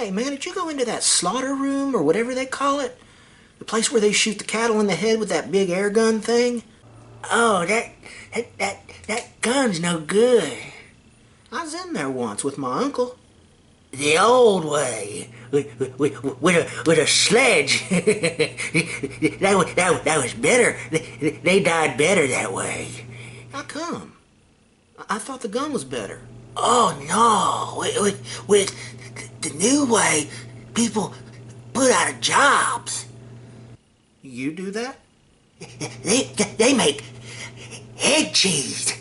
Hey, man, did you go into that slaughter room or whatever they call it? The place where they shoot the cattle in the head with that big air gun thing? Oh, that gun's no good. I was in there once with my uncle. The old way, with a sledge. that was better. They died better that way. How come? I thought the gun was better. Oh no! With the new way, people put out of jobs. You do that? They make head cheese.